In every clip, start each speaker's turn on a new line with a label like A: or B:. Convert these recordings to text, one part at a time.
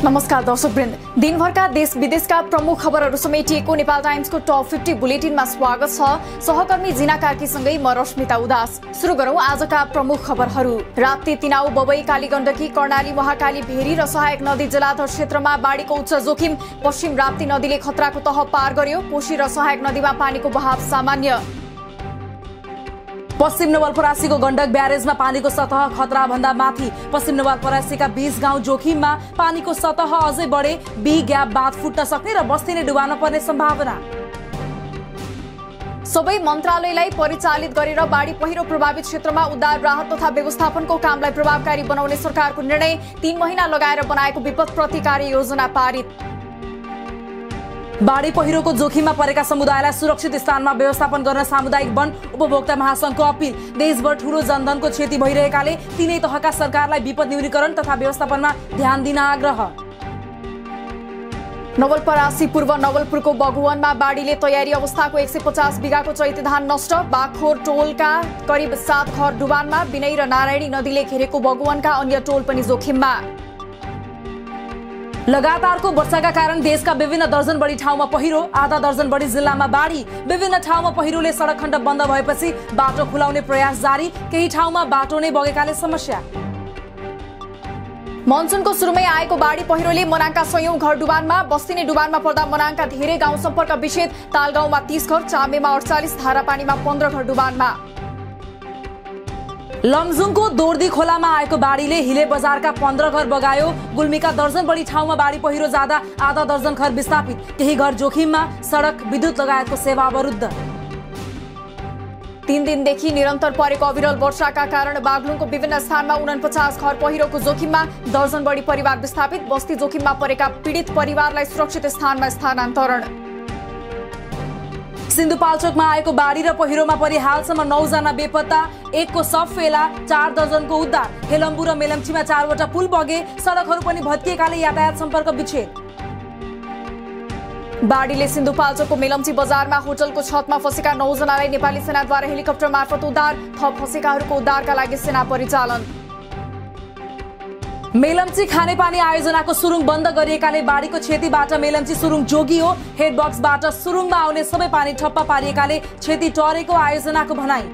A: नमस्कार दर्शकवृन्द, दिनभरका देश विदेशका प्रमुख खबरहरू समेटिएको नेपाल टाइम्सको टप 50 बुलेटिनमा स्वागत छ। सहकर्मी जिना कार्कीसँगै म रश्मिता उदास। सुरु गरौं आजका प्रमुख खबरहरू। राप्ती, तिनाउ, बबई, कालीगण्डकी, कर्णाली, महाकाली, भेरी र सहायक नदी जलाधर क्षेत्रमा बाढीको उच्च जोखिम। पश्चिम राप्ती नदीले खतराको तह पार गर्यो। कोशी र सहायक नदीमा पानीको बहाव सामान्य।
B: पश्चिम नवलपरासीको गण्डक ब्यारेजमा पानीको सतह खतरा भन्दा माथि। पश्चिम नवलपरासीका 20 गाउँ जोखिममा। पानीको सतह अझै बढे, बी ग्याप बाँध फुट्न सक्ने र बस्ती नै डुबान पर्ने सम्भावना।
A: सबै मन्त्रालयलाई परिचालित गरेर बाढी पहिरो प्रभावित क्षेत्रमा उद्धार, राहत तथा व्यवस्थापनको कामलाई प्रभावकारी बनाउने सरकारको निर्णय। 3 महिना लगाएर बनाएको विपद प्रतिकार योजना पारित।
B: बाढी पहिरोको जोखिममा परेका समुदायलाई सुरक्षित स्थानमा व्यवस्थापन गर्न सामुदायिक वन उपभोक्ता महासंघको अपील। देशभर ठूलो जनधनको क्षति भइरहेकाले तीनै तहका सरकारलाई विपद न्यूनीकरण तथा व्यवस्थापनमा ध्यान दिन आग्रह।
A: नवलपरासी पूर्व नवलपुरको बगुवनमा बाढीले तयारी अवस्थाको 150 बिघाको चैते धान नष्ट। बागखोर टोलका करिब 7 घर डुबानमा। विनय र नारायणी नदीले घेरेको बगुवनका अन्य टोल पनि जोखिममा।
B: लगातारको वर्षाका कारण देशका विभिन्न दर्जन बढी ठाउँमा पहिरो। आधा दर्जन बढी जिल्लामा बाढी। विभिन्न ठाउँमा पहिरोले सडक खण्ड बन्द भएपछि बाटो खुलाउने प्रयास जारी। केही ठाउँमा बाटो नै बगेकाले समस्या।
A: मनसुनको सुरुमै आएको बाढी पहिरोले मनाङका 100औं घर डुबानमा। बस्ती नै डुबानमा पर्दा मनाङका धेरै गाउँ सम्पर्क विच्छेद। तालगाउँमा 30 घर, चामेमा 48, धारापानीमा 15 घर डुबानमा।
B: लमजुङको दोर्दी खोलामा आएको बाढीले हिले बजारका 15 घर बगायो। गुल्मीका दर्जन बढी ठाउँमा बाढी पहिरो जाँदा आधा दर्जन घर विस्थापित। केही घर जोखिममा। सडक, विद्युत लगायतको सेवा अवरुद्ध।
A: 3 दिनदेखि निरन्तर परेको अविरल वर्षाका कारण बागलुङको विभिन्न स्थानमा 49 घर पहिरोको जोखिममा। दर्जन बढी परिवार विस्थापित। बस्ती जोखिममा परेका पीडित परिवारलाई सुरक्षित स्थानमा स्थानान्तरण।
B: सिन्धुपाल्चोकमा आएको बाढी र पहिरोमा परि हालसम्म 9 जना बेपत्ता। 1 को शव फेला, 4 दर्जनको उद्धार। हेलम्बु र मेलम्चीमा 4 वटा पुल बगे। सडकहरू पनि भत्किएकाले यातायात सम्पर्क विच्छेद।
A: बाढीले सिन्धुपाल्चोकको मेलम्ची बजारमा होटलको छतमा फसेका 9 जनालाई नेपाली सेनाद्वारा हेलिकप्टर मार्फत उद्धार। थप फसेकाहरूको उद्धारका लागि सेना परिचालन।
B: मेलम्ची खानेपानी आयोजनाको सुरुङ बन्द गरिएकाले बाढीको क्षतिबाट मेलम्ची सुरुङ जोगियो। हेडबक्सबाट सुरुङमा आउने सबै पानी ठप्पा पारिएकाले क्षति टरेको आयोजनाको भनाई।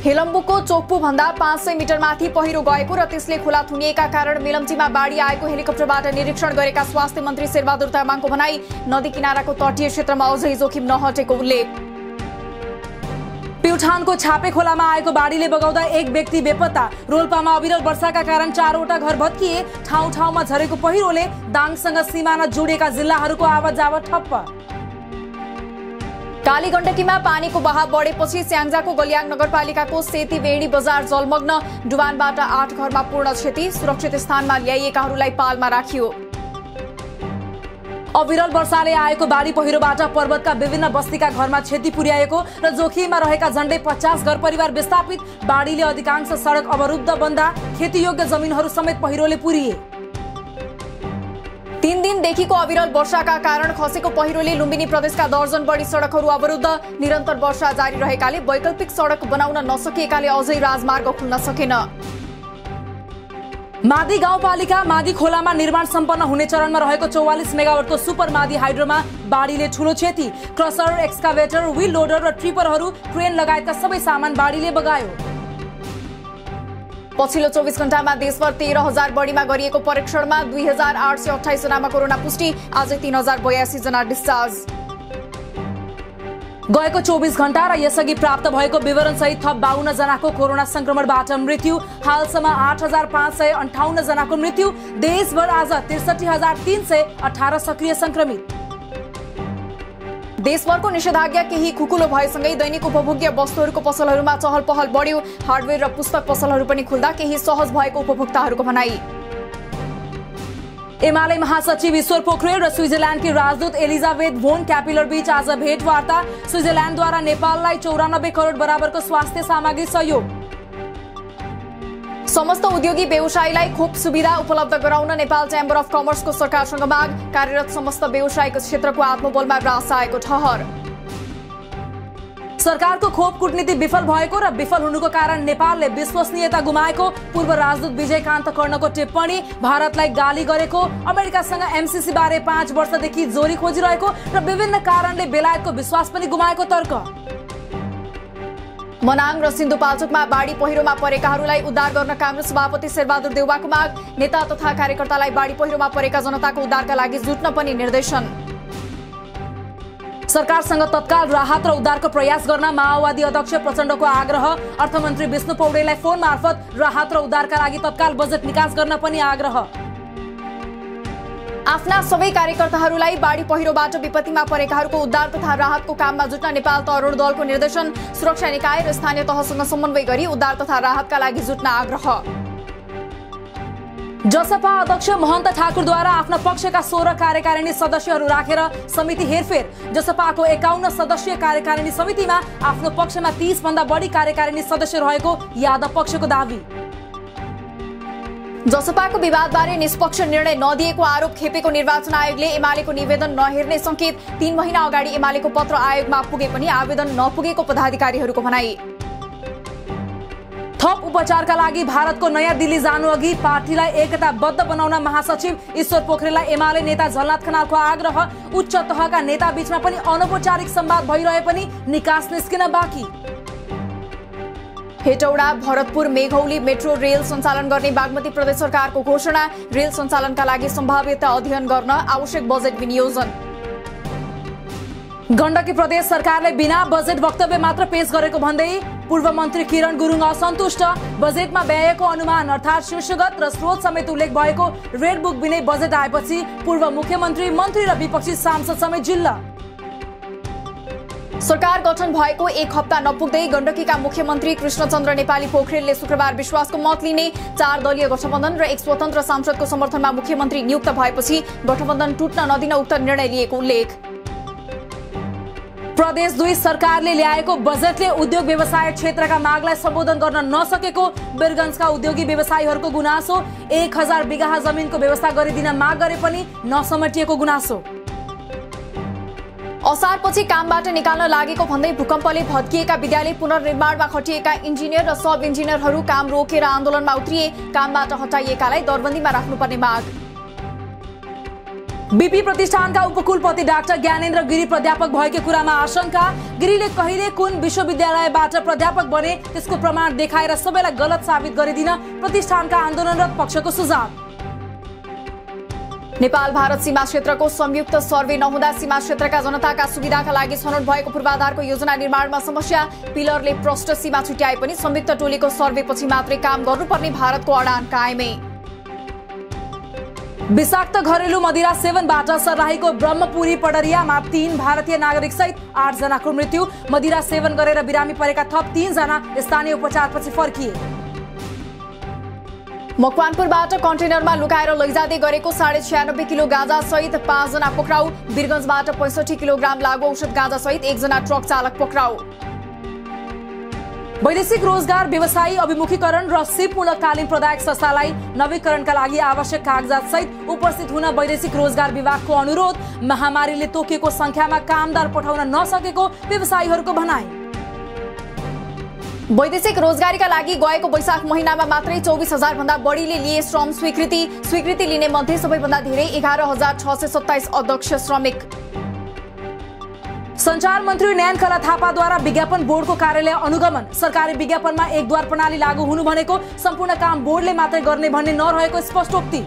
A: हेलम्बुको चोकपु भन्दा 500 मिटर माथि पहिरो गएको र त्यसले खोला थुनिएका कारण मेलम्चीमा बाढी आएको हेलिकप्टरबाट निरीक्षण गरेका स्वास्थ्य मन्त्री शेरबहादुर तामाङको भनाई। नदी किनाराको तटीय क्षेत्रमा अझै जोखिम नहटेको उल्लेख।
B: प्युठानको छापे खोलामा आएको बाढीले बगाउँदा 1 व्यक्ति बेपत्ता। रोल्पामा अविरल वर्षाका कारण 4 वटा घर भत्किए। ठाउँ ठाउँमा झरेको पहिरोले दाङसँग सिमाना जोडिएका जिल्लाहरूको आवत जावत ठप्प।
A: कालीगण्डकीमा पानीको बहाव बढेपछि स्याङ्जाको गलियाङ नगरपालिकाको सेती वेणी बजार जलमग्न। डुबानबाट 8 घरमा पूर्ण क्षति। सुरक्षित स्थानमा ल्याइएकाहरूलाई पालमा राखियो।
B: अविरल वर्षाले आएको बाढी पहिरोबाट पर्वतका विभिन्न बस्तीका घरमा क्षति पुर्याएको र जोखिममा रहेका झण्डै 50 घर परिवार विस्थापित। बाढीले अधिकांश सडक अवरुद्ध बन्दा खेतीयोग्य जमिनहरू समेत पहिरोले पुरिए।
A: 3 दिनदेखिको अविरल वर्षाका कारण खसेको पहिरोले लुम्बिनी प्रदेशका दर्जन बढी सडकहरू अवरुद्ध। निरन्तर वर्षा जारी रहेकाले वैकल्पिक सडक बनाउन नसकिएकाले अझै राजमार्ग खुल्न सकेन।
B: मादी गाउँपालिका मादी खोलामा निर्माण सम्पन्न हुने चरणमा रहेको 44 मेगावाटको सुपर मादी हाइड्रोमा बाढीले ठूलो क्षति। क्रसर, एक्सकाभेटर, व्हील लोडर र ट्रिपरहरू, क्रेन लगायतका सबै सामान बाढीले बगायो।
A: पछिल्लो 24 घण्टामा देशभर 13,000 बढीमा गरिएको परीक्षणमा 2,828 जनामा कोरोना पुष्टि। आजै 3,082 जना डिस्चार्ज।
B: गएको 24 घण्टा र यसअघि प्राप्त भएको विवरण सहित थप 52 जनाको कोरोना संक्रमणबाट मृत्यु। हालसम्म 8,558 जनाको मृत्यु। देशभर आज 63,318 सक्रिय संक्रमित।
A: देशभरको निषेधाज्ञा केही खुकुलो भएसँगै दैनिक उपभोग्य वस्तुहरूको पसलहरूमा चहल पहल बढ्यो। हार्डवेयर र पुस्तक पसलहरू पनि खुल्दा केही सहज भएको उपभोक्ताहरूको भनाई।
B: एमाले महासचिव ईश्वर पोखरेल र स्विजरल्यान्डकी राजदूत एलिजाबेथ भोन क्यापिलर बीच आज भेटवार्ता। स्विजरल्यान्डद्वारा नेपाललाई 94 करोड बराबरको स्वास्थ्य सामग्री सहयोग।
A: समस्त उद्योगी व्यवसायीलाई खोप सुविधा उपलब्ध गराउन नेपाल च्याम्बर अफ कमर्सको सरकारसँग माग। कार्यरत समस्त व्यवसायिक क्षेत्रको आत्मबलमा ह्रास आएको ठहर।
B: सरकारको खोप कूटनीति विफल भएको र विफल हुनुको कारण नेपालले विश्वसनीयता गुमाएको पूर्व राजदूत विजयकान्त कर्णको टिप्पणी, भारतलाई गाली गरेको, अमेरिकासँग एमसीसी बारे 5 वर्षदेखि जोरी खोजिरहेको र विभिन्न कारणले बेलायतको विश्वास पनि गुमाएको तर्क।
A: मनाङ र सिन्धुपाल्चोकमा बाढी पहिरोमा परेकाहरूलाई उद्धार गर्न कांग्रेस सभापति शेरबहादुर देउवाको माग, नेता तथा कार्यकर्तालाई बाढी पहिरोमा परेका जनताको उद्धारका लागि जुट्न पनि निर्देशन।
B: सरकारसँग तत्काल राहत र उद्धारको प्रयास गर्न माओवादी अध्यक्ष प्रचण्डको आग्रह, अर्थमन्त्री विष्णु पौडेललाई फोन मार्फत राहत र उद्धारका लागि तत्काल बजेट निकास गर्न पनि आग्रह।
A: आफ्ना सबै कार्यकर्ताहरूलाई बाढी पहिरोबाट विपत्तिमा परेकाहरूको उद्धार तथा राहतको काममा जुट्न नेपाल तरुण दलको निर्देशन, सुरक्षा निकाय र स्थानीय तहसँग समन्वय गरी उद्धार तथा राहतका लागि जुट्न आग्रह।
B: जसपा अध्यक्ष महन्त ठाकुरद्वारा आफ्ना पक्षका 16 कार्यकारिणी सदस्यहरू राखेर समिति हेरफेर। जसपाको 51 सदस्यीय कार्यकारिणी समितिमा आफ्नो पक्षमा 30 भन्दा बढी कार्यकारिणी सदस्य रहेको यादव पक्षको दावी।
A: जसपाको विवादबारे निष्पक्ष निर्णय नदिएको आरोप खेपेको निर्वाचन आयोगले एमालेको निवेदन नहेर्ने संकेत। 3 महिना अगाडि एमालेको पत्र आयोगमा पुगे पनि आवेदन नपुगेको पदाधिकारीहरूको भनाई।
B: थप उपचारका लागि भारतको नयाँ दिल्ली जानु अघि पार्टीलाई एकताबद्ध बनाउन महासचिव ईश्वर पोखरेललाई एमाले नेता झलनाथ खनालको आग्रह। उच्च तहका नेता बीचमा पनि अनौपचारिक संवाद भइरहे पनि निकास निस्किन बाँकी।
A: हेटौडा भरतपुर मेघौली मेट्रो रेल सञ्चालन गर्ने बागमती प्रदेश सरकारको घोषणा, रेल सञ्चालनका लागि सम्भाव्यता अध्ययन गर्न आवश्यक बजेट विनियोजन।
B: गण्डकी प्रदेश सरकारले बिना बजेट वक्तव्य मात्र पेश गरेको भन्दै पूर्व मन्त्री किरण गुरुङ असन्तुष्ट। बजेटमा व्ययको अनुमान अर्थात् शीर्षगत र स्रोत समेत उल्लेख भएको रेड बुक बिनै बजेट आएपछि पूर्व मुख्यमन्त्री, मन्त्री र विपक्षी सांसद समेत जिल्ला।
A: सरकार गठन भएको 1 हप्ता नपुग्दै गण्डकीका मुख्यमन्त्री कृष्णचन्द्र नेपाली पोखरेलले शुक्रबार विश्वासको मत लिने 4 दलीय गठबन्धन र एक स्वतन्त्र सांसदको समर्थनमा मुख्यमन्त्री नियुक्त भएपछि गठबन्धन टुट्न नदिन उक्त निर्णय लिएको उल्लेख।
B: प्रदेश 2 सरकारले ल्याएको बजेटले उद्योग व्यवसाय क्षेत्रका मागलाई सम्बोधन गर्न नसकेको वीरगञ्जका उद्योगी व्यवसायीहरूको गुनासो। 1000 बिघा जमिनको व्यवस्था गरिदिन माग गरे पनि नसमेटिएको गुनासो।
A: असारपछि कामबाट निकाल्न लागेको भन्दै भूकम्पले भत्किएका विद्यालय पुनर्निर्माणमा खटिएका इन्जिनियर र सब इन्जिनियरहरू काम रोकेर आन्दोलनमा उत्रिए। कामबाट हटाइएकालाई दरबन्दीमा राख्नुपर्ने माग।
B: बीपी प्रतिष्ठानका उपकुलपति डाक्टर ज्ञानेन्द्र गिरी प्राध्यापक भएकै कुरामा आशंका। गिरीले कहिले कुन विश्वविद्यालयबाट प्राध्यापक बने त्यसको प्रमाण देखाएर सबैलाई गलत साबित गरिदिन प्रतिष्ठानका आन्दोलनरत पक्षको सुझाव।
A: नेपाल भारत सीमा क्षेत्रको संयुक्त सर्वे नहुँदा सीमा क्षेत्रका जनताका सुविधाका लागि छनौट भएको पूर्वाधारको योजना निर्माणमा समस्या। पिलरले प्रष्ट सीमा छुट्याए पनि संयुक्त टोलीको सर्वेपछि मात्रै काम गर्नुपर्ने भारतको अडान कायमै।
B: विषाक्त घरेलु मदिरा सेवनबाट सर्लाहीको ब्रह्मपुरी पडरियामा 3 भारतीय नागरिक सहित 8 जनाको मृत्यु। मदिरा सेवन गरेर बिरामी परेका थप 3 जना स्थानीय उपचारपछि फर्किए।
A: मकवानपुरबाट कन्टेनरमा लुकाएर लैजाँदै गरेको 96.5 किलो गाँजा सहित 5 जना पक्राउ। वीरगञ्जबाट 65 किलोग्राम लागु औषध गाँजा सहित 1 जना ट्रक चालक पक्राउ।
B: वैदेशिक रोजगार व्यवसायी अभिमुखीकरण र सिपमूलक तालिम प्रदायक संस्थालाई नवीकरणका लागि आवश्यक कागजात सहित उपस्थित हुन वैदेशिक रोजगार विभागको अनुरोध। महामारीले तोकिएको संख्यामा कामदार पठाउन नसकेको व्यवसायीहरूको भनाई।
A: वैदेशिक रोजगारीका लागि गएको वैशाख महिनामा मात्रै 24,000 भन्दा बढीले लिए श्रम स्वीकृति लिने मध्ये सबैभन्दा धेरै 11,627 अध्यक्ष श्रमिक।
B: संचार मन्त्री न्यानकला थापाद्वारा विज्ञापन बोर्डको कार्यालय अनुगमन। सरकारी विज्ञापनमा एकद्वार प्रणाली लागू हुनु भनेको सम्पूर्ण काम बोर्डले मात्रै गर्ने भन्ने नरहेको स्पष्टोक्ति।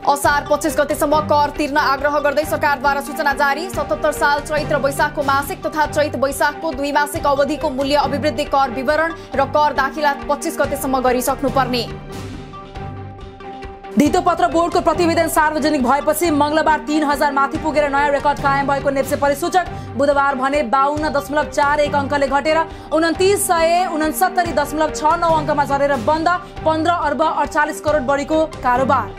A: असार 25 गतेसम्म कर तिर्न आग्रह गर्दै सरकारद्वारा सूचना जारी। 77 साल चैत र वैशाखको मासिक तथा चैत वैशाखको द्विमासिक अवधिको मूल्य अभिवृद्धि कर विवरण र कर दाखिला 25 गतेसम्म गरिसक्नुपर्ने।
B: धितोपत्र बोर्डको प्रतिवेदन सार्वजनिक भएपछि मंगलबार 3000 माथि पुगेर नयाँ रेकर्ड कायम भएको नेप्से परिसूचक। बुधबार भने 52.41 अङ्कले घटेर 2969.69 अङ्कमा झरेर बन्द। 15 अर्ब 48 करोड बढीको कारोबार।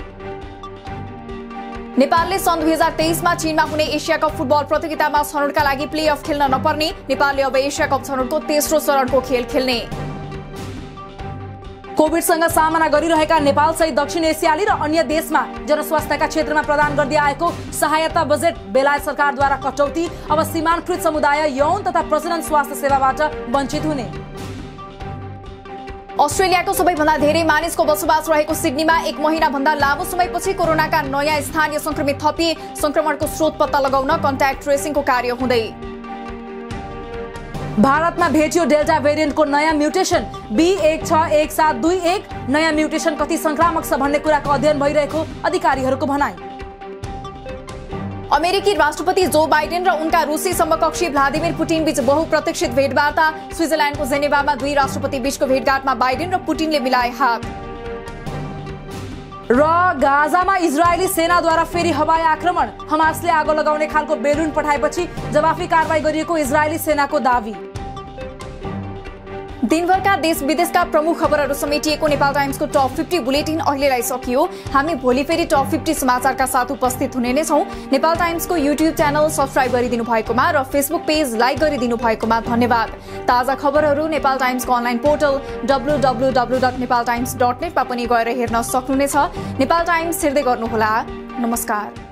A: नेपालले सन् 2023 मा चीनमा हुने एशिया कप फुटबल प्रतियोगितामा छनौटका लागि प्लेअफ खेल्न नपर्ने। नेपालले अब एशिया कप छनौटको तेस्रो चरणको खेल खेल्ने।
B: कोभिडसँग सामना गरिरहेका नेपाल सहित दक्षिण एसियाली र अन्य देशमा जनस्वास्थ्यका क्षेत्रमा प्रदान गर्दै आएको सहायता बजेट बेलायत सरकारद्वारा कटौती। अब सीमान्तकृत समुदाय यौन तथा प्रजनन स्वास्थ्य सेवाबाट वञ्चित हुने।
A: अस्ट्रेलियाको सबैभन्दा धेरै मानिसको बसोबास रहेको सिडनीमा 1 महिनाभन्दा लामो समयपछि कोरोनाका नयाँ स्थानीय संक्रमित थपिए। संक्रमणको स्रोत पत्ता लगाउन कन्ट्याक्ट ट्रेसिङको कार्य हुँदै।
B: भारतमा भेटियो डेल्टा भेरिएन्टको नयाँ म्युटेसन B161721। नयाँ म्युटेसन कति संक्रामक छ भन्ने कुराको अध्ययन भइरहेको अधिकारीहरूको भनाइ।
A: अमेरिकी राष्ट्रपति जो बाइडेन र उनका रुसी समकक्षी भ्लादिमिर पुटिन बीच बहुप्रतीक्षित भेटवार्ता। स्विजरल्यान्डको जेनेभामा दुई राष्ट्रपति बीचको भेटघाटमा बाइडेन र पुटिनले मिलाए हात।
B: र गाजामा इजरायली सेनाद्वारा फेरि हवाई आक्रमण। हमासले आगो लगाउने खालको बेलुन पठाएपछि जवाफी कारबाही गरिएको इजरायली सेनाको दावी।
A: दिनभरका देश विदेशका प्रमुख खबरहरू समेटिएको नेपाल टाइम्सको टप 50 बुलेटिन अहिलेलाई सकियो। हामी भोलि फेरि टप 50 समाचारका साथ उपस्थित हुने नै छौं। नेपाल टाइम्सको युट्युब च्यानल सब्स्क्राइब गरिदिनु भएकोमा र फेसबुक पेज लाइक गरिदिनु भएकोमा धन्यवाद। ताजा खबरहरू नेपाल टाइम्सको अनलाइन पोर्टल www.nepaltimes.net मा पनि गएर हेर्न सक्नुहुनेछ। नेपाल टाइम्स हेर्दै गर्नुहोला। नमस्कार।